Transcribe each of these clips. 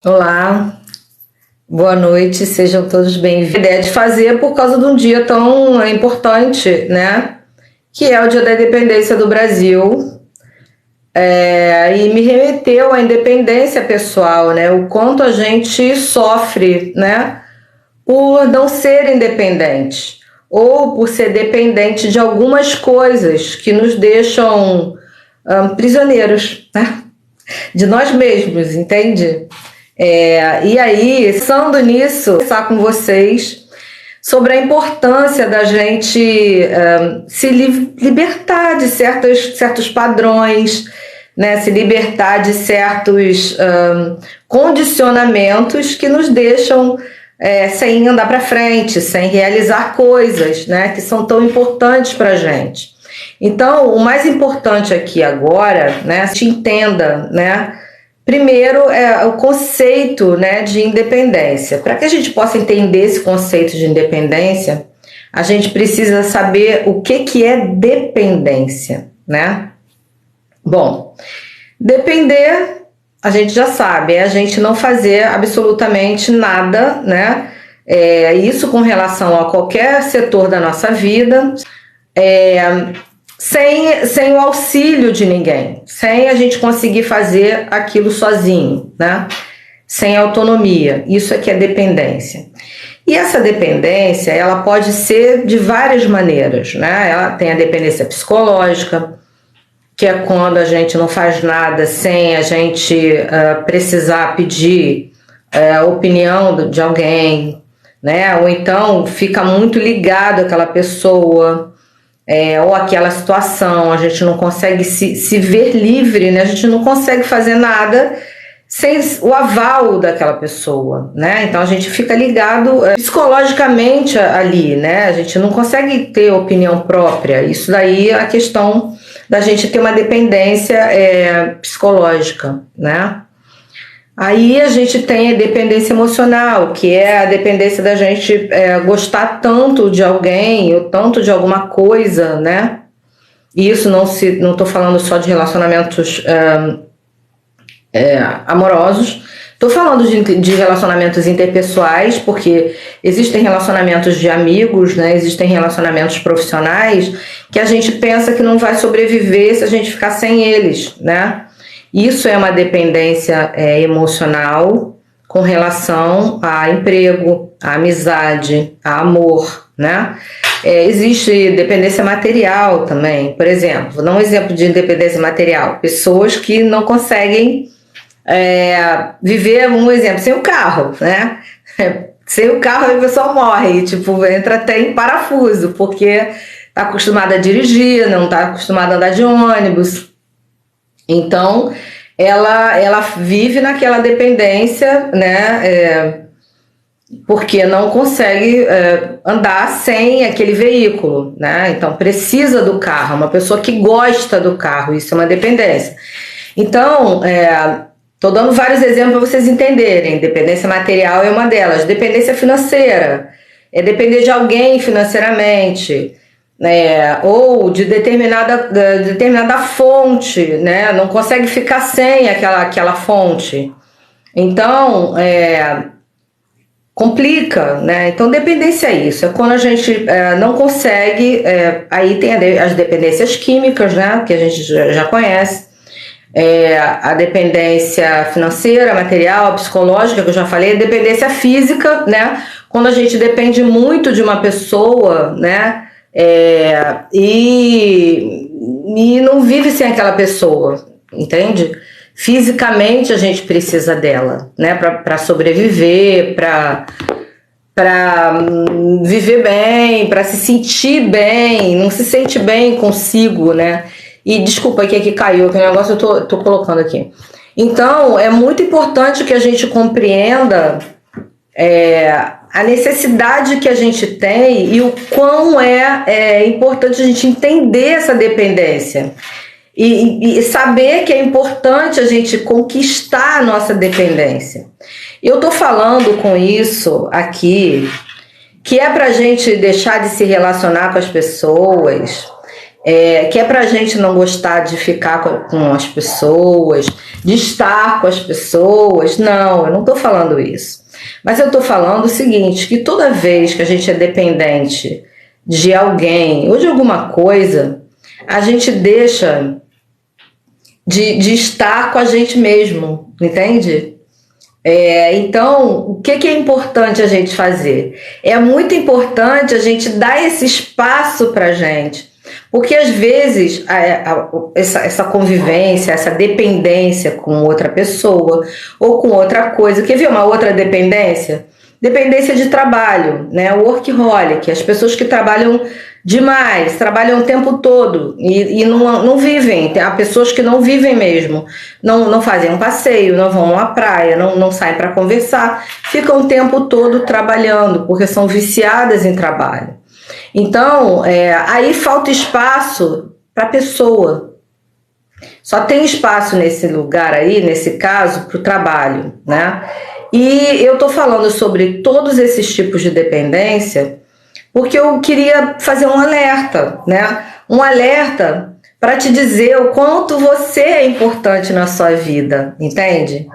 Olá, boa noite, sejam todos bem-vindos. A ideia de fazer por causa de um dia tão importante, né? Que é o Dia da Independência do Brasil. E me remeteu à independência pessoal, né? O quanto a gente sofre, né? Por não ser independente ou por ser dependente de algumas coisas que nos deixam prisioneiros, né? De nós mesmos, entende? E aí, pensando nisso, conversar com vocês sobre a importância da gente se libertar de certos padrões, né? Se libertar de certos condicionamentos que nos deixam sem andar para frente, sem realizar coisas, né? Que são tão importantes para a gente. Então, o mais importante aqui agora, né? Se entenda, né? Primeiro é o conceito, né, de independência. Para que a gente possa entender esse conceito de independência, a gente precisa saber o que é dependência, né? Bom, depender, a gente já sabe, é a gente não fazer absolutamente nada, né? Isso com relação a qualquer setor da nossa vida, sem o auxílio de ninguém, sem a gente conseguir fazer aquilo sozinho, né? Sem autonomia. Isso aqui é dependência. E essa dependência, ela pode ser de várias maneiras, né? Ela tem a dependência psicológica, que é quando a gente não faz nada sem a gente precisar pedir a opinião de alguém, né? Ou então fica muito ligado àquela pessoa, ou aquela situação, a gente não consegue se ver livre, né? A gente não consegue fazer nada sem o aval daquela pessoa, né? Então a gente fica ligado psicologicamente ali, né? A gente não consegue ter opinião própria. Isso daí é a questão da gente ter uma dependência psicológica, né? Aí a gente tem a dependência emocional, que é a dependência da gente gostar tanto de alguém ou tanto de alguma coisa, né? E isso não estou falando só de relacionamentos amorosos, estou falando de relacionamentos interpessoais, porque existem relacionamentos de amigos, né? Existem relacionamentos profissionais que a gente pensa que não vai sobreviver se a gente ficar sem eles, né? Isso é uma dependência emocional com relação a emprego, a amizade, a amor, né? Existe dependência material também, por exemplo, vou dar um exemplo de dependência material, pessoas que não conseguem viver, um exemplo, sem o carro, né? Sem o carro a pessoa morre, tipo, entra até em parafuso, porque está acostumada a dirigir, não está acostumada a andar de ônibus. Então, ela vive naquela dependência, né? Porque não consegue andar sem aquele veículo, né? Então, precisa do carro. Uma pessoa que gosta do carro, isso é uma dependência. Então, estou dando vários exemplos para vocês entenderem. Dependência material é uma delas. Dependência financeira é depender de alguém financeiramente. Ou de determinada fonte, né? Não consegue ficar sem aquela fonte. Então, complica, né? Então, dependência é isso. É quando a gente não consegue... aí tem as dependências químicas, né? Que a gente já conhece. A dependência financeira, material, psicológica, que eu já falei. A dependência física, né? Quando a gente depende muito de uma pessoa, né? E não vive sem aquela pessoa, entende? Fisicamente a gente precisa dela, né? Para sobreviver, para viver bem, para se sentir bem. Não se sente bem consigo, né? E desculpa que caiu, que o negócio eu tô colocando aqui. Então é muito importante que a gente compreenda a necessidade que a gente tem e o quão é importante a gente entender essa dependência e saber que é importante a gente conquistar a nossa dependência. Eu estou falando com isso aqui que é para a gente deixar de se relacionar com as pessoas que é pra gente não gostar de ficar com as pessoas, de estar com as pessoas. Não, eu não estou falando isso. Mas eu estou falando o seguinte, que toda vez que a gente é dependente de alguém ou de alguma coisa, a gente deixa de estar com a gente mesmo, entende? Então, o que é importante a gente fazer? É muito importante a gente dar esse espaço pra gente. Porque às vezes essa convivência, essa dependência com outra pessoa ou com outra coisa, quer ver uma outra dependência? Dependência de trabalho, né? O workaholic, as pessoas que trabalham demais, trabalham o tempo todo e não vivem. Há pessoas que não vivem mesmo, não fazem um passeio, não vão à praia, não saem para conversar, ficam o tempo todo trabalhando porque são viciadas em trabalho. Então, aí falta espaço para a pessoa. Só tem espaço nesse lugar aí, nesse caso, para o trabalho, né? E eu estou falando sobre todos esses tipos de dependência porque eu queria fazer um alerta, né? Um alerta para te dizer o quanto você é importante na sua vida, entende?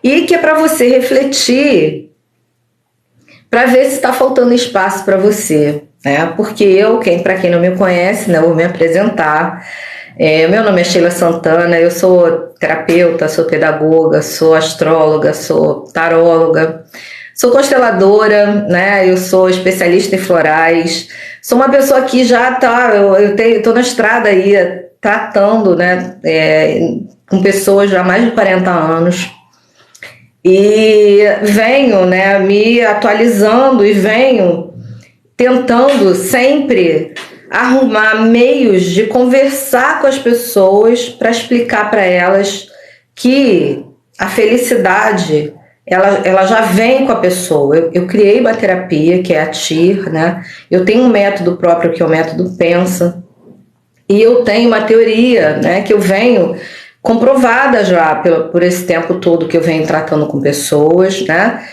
E que é para você refletir, para ver se está faltando espaço para você, né? Porque para quem não me conhece, né, eu vou me apresentar. Meu nome é Sheila Santana, eu sou terapeuta, sou pedagoga, sou astróloga, sou taróloga, sou consteladora, né? Eu sou especialista em florais, sou uma pessoa que já estou na estrada aí tratando, né, com pessoas já há mais de 40 anos. E venho, né, me atualizando e venho tentando sempre arrumar meios de conversar com as pessoas para explicar para elas que a felicidade ela já vem com a pessoa. Eu criei uma terapia que é a TIR, né? Eu tenho um método próprio que é o método Pensa, e eu tenho uma teoria, né, que eu venho comprovada já por esse tempo todo que eu venho tratando com pessoas, né?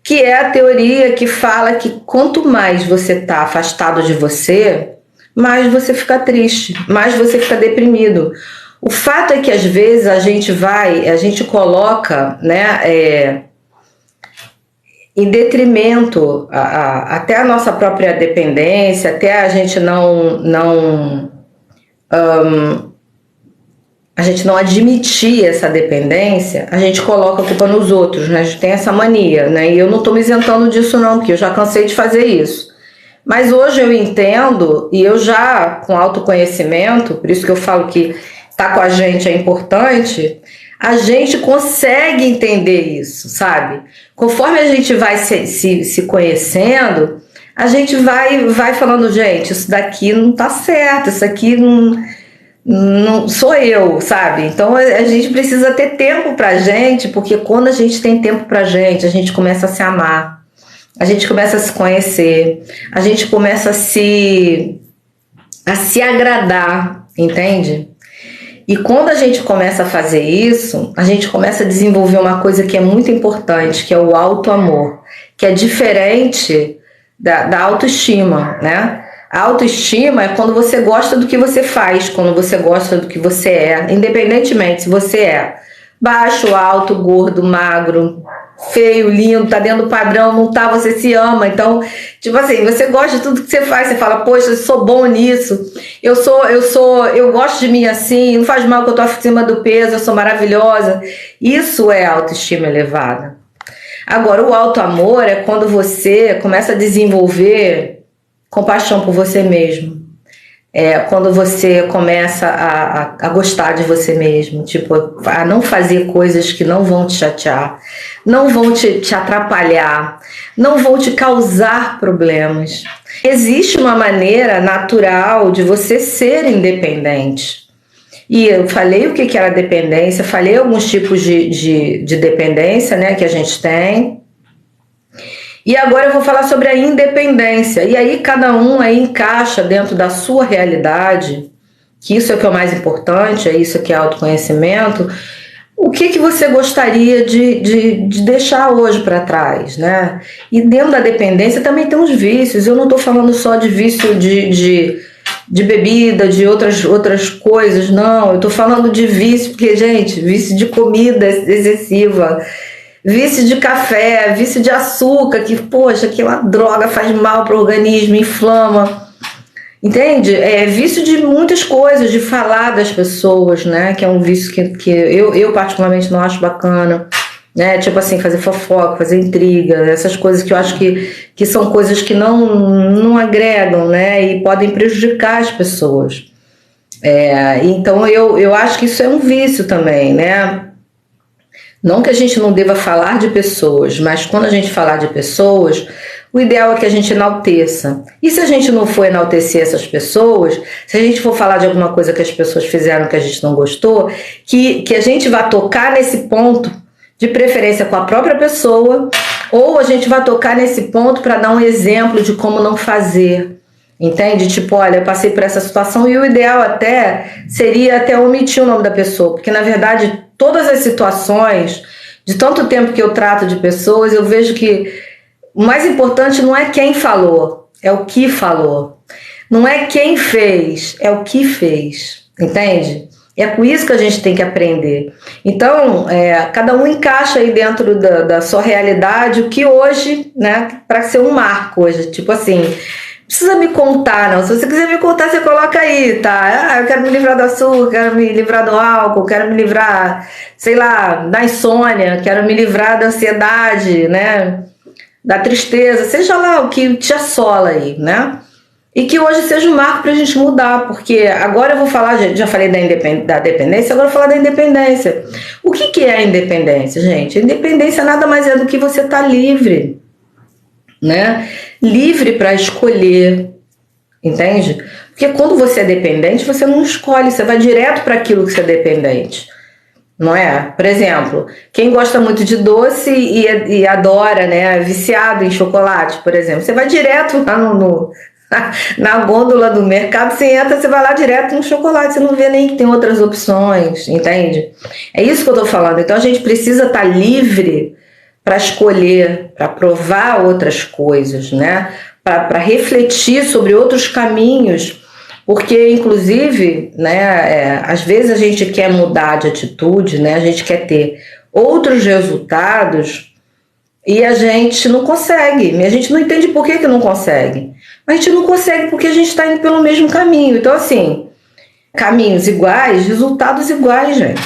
Que é a teoria que fala que quanto mais você está afastado de você, mais você fica triste, mais você fica deprimido. O fato é que às vezes a gente coloca, né, em detrimento até a nossa própria dependência, até a gente não admitir essa dependência, a gente coloca a culpa nos outros, né? A gente tem essa mania, né? E eu não estou me isentando disso não, porque eu já cansei de fazer isso. Mas hoje eu entendo, e eu já, com autoconhecimento, por isso que eu falo que estar com a gente é importante, a gente consegue entender isso, sabe? Conforme a gente vai se conhecendo, a gente vai falando, gente, isso daqui não tá certo, isso aqui não sou eu, sabe? Então a gente precisa ter tempo pra gente, porque quando a gente tem tempo pra gente, a gente começa a se amar, a gente começa a se conhecer, a gente começa a se agradar, entende? E quando a gente começa a fazer isso, a gente começa a desenvolver uma coisa que é muito importante, que é o autoamor, que é diferente da autoestima, né? A autoestima é quando você gosta do que você faz, quando você gosta do que você é, independentemente se você é baixo, alto, gordo, magro, feio, lindo, tá dentro do padrão, não tá, você se ama. Então, tipo assim, você gosta de tudo que você faz, você fala, poxa, eu sou bom nisso, eu gosto de mim assim, não faz mal que eu tô acima do peso, eu sou maravilhosa. Isso é autoestima elevada. Agora, o autoamor é quando você começa a desenvolver compaixão por você mesmo. Quando você começa a gostar de você mesmo, tipo, a não fazer coisas que não vão te chatear, não vão te atrapalhar, não vão te causar problemas. Existe uma maneira natural de você ser independente. E eu falei o que era dependência, falei alguns tipos de dependência, né, que a gente tem. E agora eu vou falar sobre a independência. E aí cada um aí encaixa dentro da sua realidade, que isso é o que é o mais importante, é isso que é autoconhecimento. O que você gostaria de deixar hoje para trás, né? E dentro da dependência também tem os vícios. Eu não estou falando só de vício de de bebida, de outras coisas, não, eu tô falando de vício, porque, gente, vício de comida excessiva, vício de café, vício de açúcar, que, poxa, aquela droga faz mal para o organismo, inflama, entende? É vício de muitas coisas, de falar das pessoas, né, que é um vício que eu particularmente não acho bacana, né, tipo assim, fazer fofoca, fazer intriga, essas coisas que eu acho que são coisas que não agregam, né, e podem prejudicar as pessoas. Então eu acho que isso é um vício também, né. Não que a gente não deva falar de pessoas, mas quando a gente falar de pessoas, o ideal é que a gente enalteça. E se a gente não for enaltecer essas pessoas, se a gente for falar de alguma coisa que as pessoas fizeram que a gente não gostou, que a gente vá tocar nesse ponto, de preferência com a própria pessoa, ou a gente vai tocar nesse ponto para dar um exemplo de como não fazer. Entende? Tipo, olha, eu passei por essa situação e o ideal até seria até omitir o nome da pessoa, porque na verdade todas as situações, de tanto tempo que eu trato de pessoas, eu vejo que o mais importante não é quem falou, é o que falou. Não é quem fez, é o que fez. Entende? É com isso que a gente tem que aprender. Então, cada um encaixa aí dentro da sua realidade o que hoje, né, para ser um marco hoje. Tipo assim, precisa me contar, não. Se você quiser me contar, você coloca aí, tá? Eu quero me livrar do açúcar, quero me livrar do álcool, quero me livrar, sei lá, da insônia, quero me livrar da ansiedade, né? Da tristeza, seja lá o que te assola aí, né? E que hoje seja um marco pra gente mudar, porque agora eu vou falar, já falei da dependência, agora eu vou falar da independência. O que é a independência, gente? A independência nada mais é do que você estar livre, né? Livre para escolher, entende? Porque quando você é dependente, você não escolhe, você vai direto para aquilo que você é dependente, não é? Por exemplo, quem gosta muito de doce e adora, né, é viciado em chocolate, por exemplo, você vai direto lá na gôndola do mercado, você entra, você vai lá direto no chocolate, você não vê nem que tem outras opções, entende? É isso que eu tô falando. Então a gente precisa estar livre para escolher, para provar outras coisas, né? Para refletir sobre outros caminhos, porque inclusive, né, às vezes a gente quer mudar de atitude, né? A gente quer ter outros resultados e a gente não consegue, a gente não entende por que não consegue. A gente não consegue porque a gente está indo pelo mesmo caminho. Então, assim, caminhos iguais, resultados iguais, gente.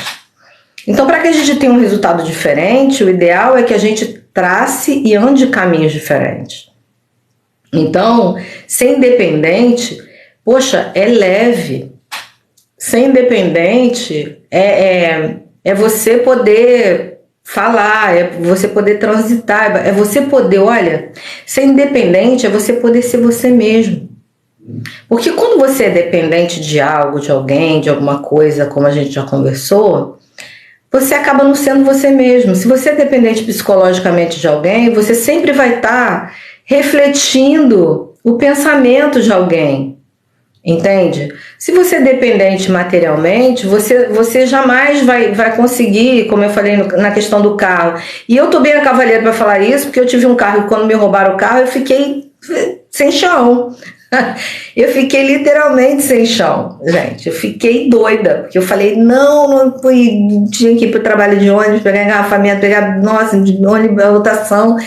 Então, para que a gente tenha um resultado diferente, o ideal é que a gente trace e ande caminhos diferentes. Então, ser independente, poxa, é leve. Ser independente é você poder falar, é você poder transitar, é você poder, olha, ser independente é você poder ser você mesmo. Porque quando você é dependente de algo, de alguém, de alguma coisa, como a gente já conversou, você acaba não sendo você mesmo. Se você é dependente psicologicamente de alguém, você sempre vai estar refletindo o pensamento de alguém. Entende? Se você é dependente materialmente, você jamais vai conseguir, como eu falei na questão do carro. E eu tô bem a cavaleiro para falar isso, porque eu tive um carro e quando me roubaram o carro, eu fiquei sem chão. Eu fiquei literalmente sem chão, gente. Eu fiquei doida, porque eu falei, não tinha que ir para o trabalho de ônibus, pegar engarrafamento, pegar, nossa, de ônibus, a lotação.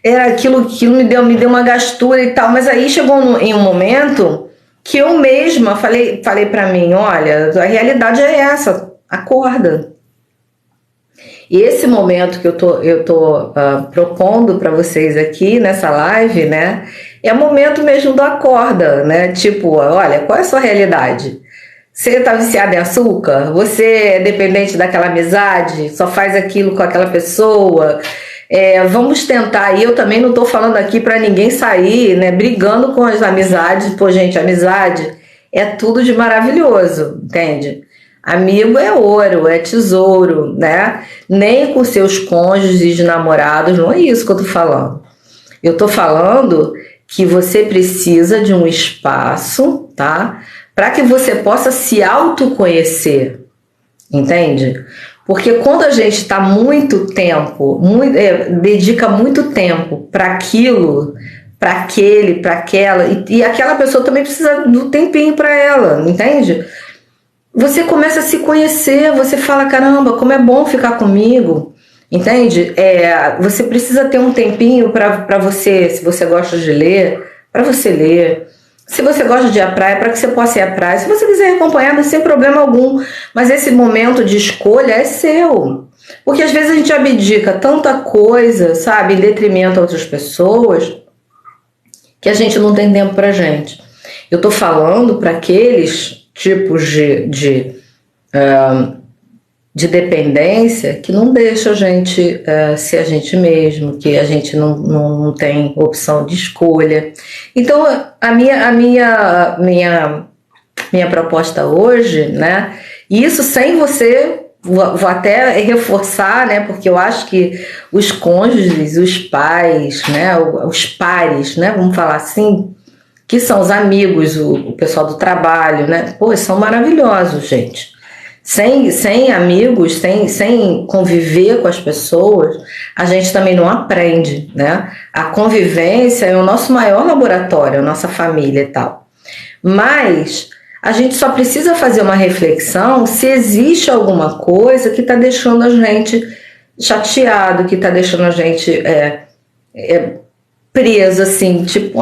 Era aquilo que me deu uma gastura e tal. Mas aí chegou em um momento que eu mesma falei para mim, olha, a realidade é essa, acorda. E esse momento que eu tô propondo para vocês aqui nessa live, né, é o momento mesmo do acorda, né, tipo, olha, qual é a sua realidade? Você tá viciado em açúcar? Você é dependente daquela amizade? Só faz aquilo com aquela pessoa? Vamos tentar, e eu também não tô falando aqui para ninguém sair, né, brigando com as amizades. Pô, gente, amizade é tudo de maravilhoso, entende? Amigo é ouro, é tesouro, né? Nem com seus cônjuges e namorados, não é isso que eu tô falando. Eu tô falando que você precisa de um espaço, tá? Para que você possa se autoconhecer, entende? Porque quando a gente está dedica muito tempo para aquilo, para aquele, para aquela, e aquela pessoa também precisa do tempinho para ela, entende? Você começa a se conhecer, você fala, caramba, como é bom ficar comigo, entende? Você precisa ter um tempinho para você, se você gosta de ler, para você ler. Se você gosta de ir à praia, para que você possa ir à praia. Se você quiser ir acompanhado, sem problema algum. Mas esse momento de escolha é seu. Porque às vezes a gente abdica tanta coisa, sabe, em detrimento a outras pessoas, que a gente não tem tempo pra gente. Eu tô falando para aqueles tipos de dependência que não deixa a gente ser a gente mesmo, que a gente não tem opção de escolha. Então, a minha proposta hoje, né? E isso sem você, vou até reforçar, né? Porque eu acho que os cônjuges, os pais, né? Os pares, né? Vamos falar assim, que são os amigos, o pessoal do trabalho, né? Pô, são maravilhosos, gente. Sem amigos, sem conviver com as pessoas, a gente também não aprende, né? A convivência é o nosso maior laboratório, a nossa família e tal. Mas a gente só precisa fazer uma reflexão se existe alguma coisa que está deixando a gente chateado, que está deixando a gente preso, assim, tipo,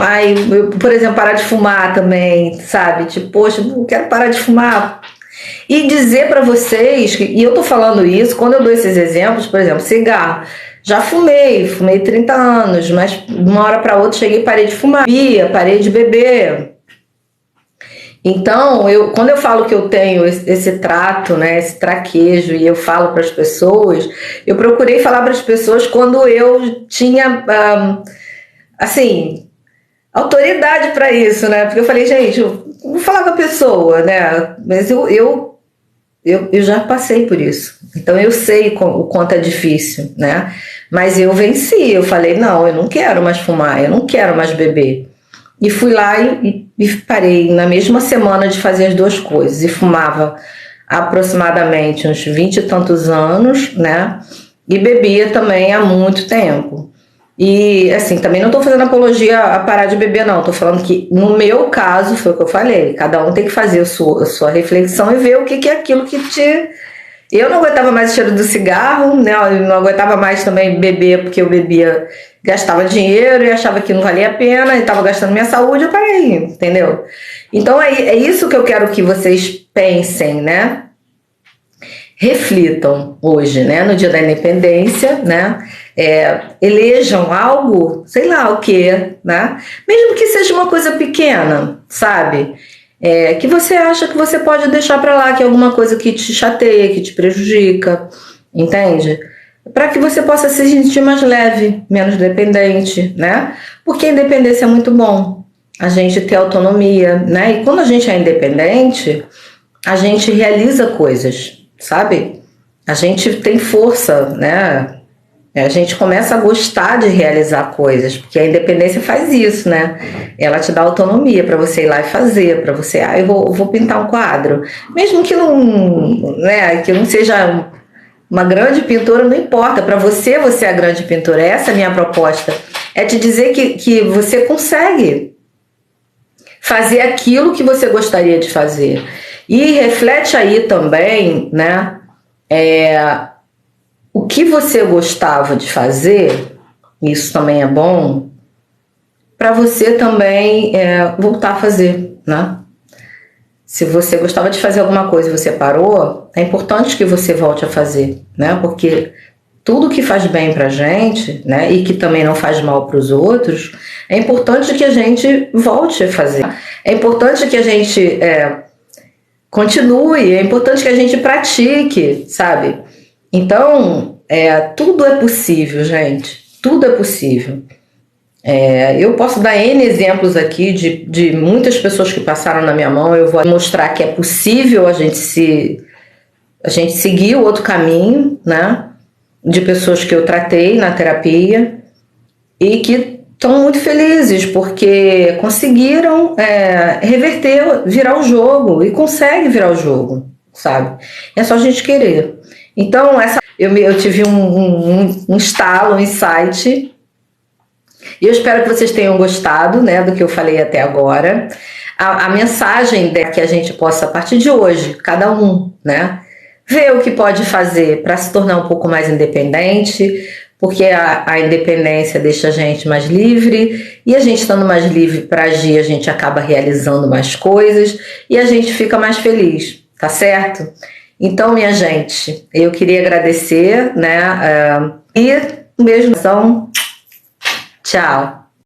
por exemplo, parar de fumar também, sabe? Tipo, poxa, não quero parar de fumar. E dizer para vocês, e eu tô falando isso, quando eu dou esses exemplos, por exemplo, cigarro, já fumei 30 anos, mas de uma hora para outra cheguei e parei de fumar, parei de beber. Então, quando eu falo que eu tenho esse trato, né, esse traquejo, e eu falo para as pessoas, eu procurei falar para as pessoas quando eu tinha, assim, autoridade para isso, né? Porque eu falei, gente, eu vou falar com a pessoa, né? Mas eu já passei por isso. Então eu sei o quanto é difícil, né? Mas eu venci, eu falei, não, eu não quero mais fumar, eu não quero mais beber. E fui lá e parei na mesma semana de fazer as duas coisas. E fumava aproximadamente uns 20 e tantos anos, né? E bebia também há muito tempo. E, assim, também não estou fazendo apologia a parar de beber, não. Estou falando que, no meu caso, foi o que eu falei. Cada um tem que fazer a sua reflexão e ver o que é aquilo que te... Eu não aguentava mais o cheiro do cigarro, né? Eu não aguentava mais também beber, porque eu bebia, gastava dinheiro e achava que não valia a pena e estava gastando minha saúde, eu parei, entendeu? Então, é isso que eu quero que vocês pensem, né? Reflitam hoje, né? No dia da independência, né? Elejam algo, sei lá o que, né? Mesmo que seja uma coisa pequena, sabe? Que você acha que você pode deixar para lá, que é alguma coisa que te chateia, que te prejudica, entende? Para que você possa se sentir mais leve, menos dependente, né? Porque a independência é muito bom, a gente ter autonomia, né? E quando a gente é independente, a gente realiza coisas, sabe? A gente tem força, né? A gente começa a gostar de realizar coisas, porque a independência faz isso, né? Ela te dá autonomia para você ir lá e fazer, para você, eu vou pintar um quadro. Mesmo que que não seja uma grande pintora, não importa. Para você é a grande pintora. Essa é a minha proposta. É te dizer que você consegue fazer aquilo que você gostaria de fazer. E reflete aí também, né? O que você gostava de fazer, isso também é bom, para você também voltar a fazer, né? Se você gostava de fazer alguma coisa e você parou, é importante que você volte a fazer, né? Porque tudo que faz bem pra gente, né? E que também não faz mal para os outros, é importante que a gente volte a fazer. É importante que a gente continue, é importante que a gente pratique, sabe? Então, tudo é possível, gente. Tudo é possível. Eu posso dar N exemplos aqui de muitas pessoas que passaram na minha mão. Eu vou mostrar que é possível a gente seguir o outro caminho, né? De pessoas que eu tratei na terapia e que estão muito felizes porque conseguiram reverter, virar o jogo, e consegue virar o jogo, sabe? É só a gente querer. Então, eu tive um estalo, um insight, E eu espero que vocês tenham gostado, né, do que eu falei até agora. A mensagem é que a gente possa, a partir de hoje, cada um, né, ver o que pode fazer para se tornar um pouco mais independente, porque a independência deixa a gente mais livre, e a gente estando mais livre para agir, a gente acaba realizando mais coisas e a gente fica mais feliz, tá certo? Então, minha gente, eu queria agradecer, né? E um beijo, tchau.